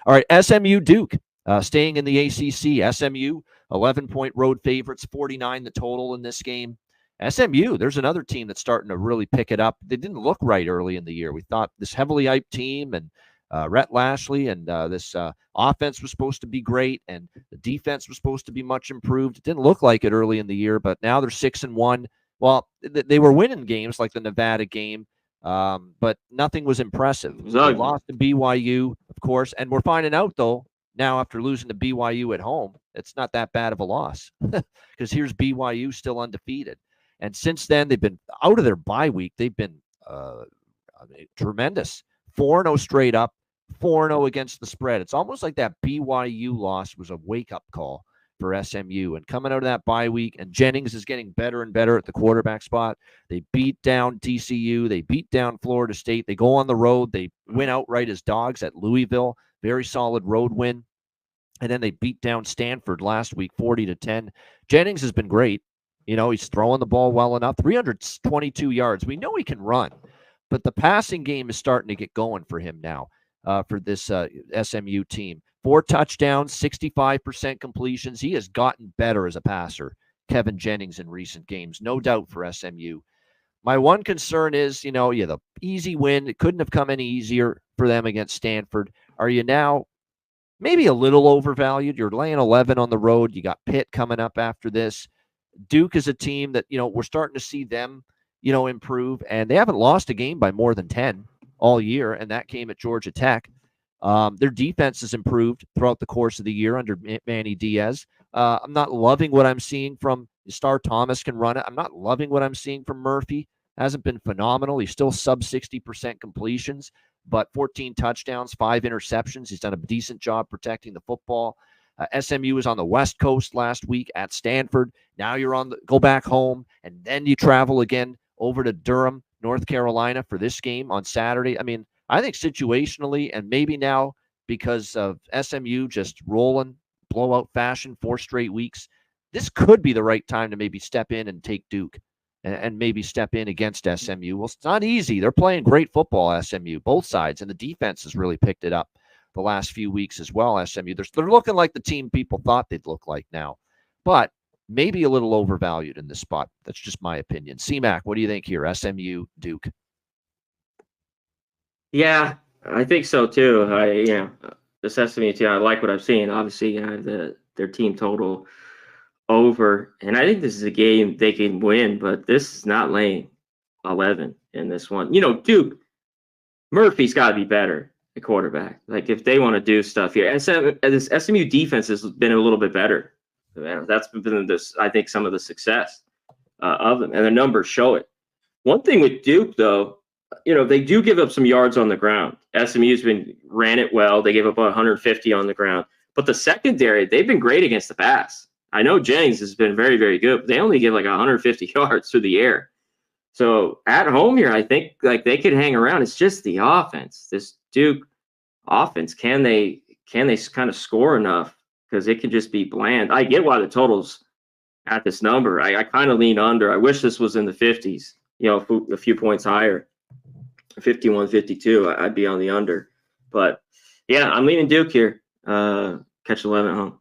All right, SMU Duke, staying in the ACC. SMU, 11-point road favorites, 49 the total in this game. SMU, there's another team that's starting to really pick it up. They didn't look right early in the year. We thought this heavily hyped team and Rhett Lashley and this offense was supposed to be great and the defense was supposed to be much improved. It didn't look like it early in the year, but now they're 6-1. Well, they were winning games like the Nevada game, but nothing was impressive. They lost to BYU, of course, and we're finding out, though, now after losing to BYU at home, it's not that bad of a loss because here's BYU still undefeated. And since then, they've been out of their bye week. They've been tremendous. 4-0 straight up, 4-0 against the spread. It's almost like that BYU loss was a wake-up call for SMU. And coming out of that bye week, and Jennings is getting better and better at the quarterback spot. They beat down TCU. They beat down Florida State. They go on the road. They win outright as dogs at Louisville. Very solid road win. And then they beat down Stanford last week, 40-10. Jennings has been great. You know, he's throwing the ball well enough. 322 yards. We know he can run, but the passing game is starting to get going for him now, for this SMU team. 4 touchdowns, 65% completions. He has gotten better as a passer, Kevin Jennings, in recent games. No doubt for SMU. My one concern is, the easy win. It couldn't have come any easier for them against Stanford. Are you now maybe a little overvalued? You're laying 11 on the road. You got Pitt coming up after this. Duke is a team that, we're starting to see them, improve, and they haven't lost a game by more than 10 all year, and that came at Georgia Tech. Their defense has improved throughout the course of the year under Manny Diaz. I'm not loving what I'm seeing from Star Thomas can run it. I'm not loving what I'm seeing from Murphy. Hasn't been phenomenal. He's still sub 60% completions, but 14 touchdowns, 5 interceptions. He's done a decent job protecting the football. SMU was on the West Coast last week at Stanford. Now you're go back home, and then you travel again over to Durham, North Carolina for this game on Saturday. I mean, I think situationally, and maybe now because of SMU just rolling blowout fashion 4 straight weeks, this could be the right time to maybe step in and take Duke and maybe step in against SMU. Well, it's not easy. They're playing great football, SMU, both sides, and the defense has really picked it up the last few weeks as well, SMU. They're looking like the team people thought they'd look like now, but maybe a little overvalued in this spot. That's just my opinion. C-Mac, what do you think here? SMU, Duke. Yeah, I think so too. This SMU team, I like what I've seen. Obviously, their team total over, and I think this is a game they can win, but this is not laying 11 in this one. Duke, Murphy's got to be better at quarterback. Like, if they want to do stuff here, this SMU defense has been a little bit better. That's been I think, some of the success of them, and the numbers show it. One thing with Duke, though, they do give up some yards on the ground. SMU's ran it well. They gave up 150 on the ground, but the secondary, they've been great against the pass. I know Jennings has been very, very good, but they only give like 150 yards through the air. So at home here, I think like they could hang around. It's just the offense. This Duke offense, can they kind of score enough? Because it can just be bland. I get why the total's at this number. I kind of lean under. I wish this was in the 50s, a few points higher. 51, 52, I'd be on the under. But yeah, I'm leaning Duke here. Catch 11 at home.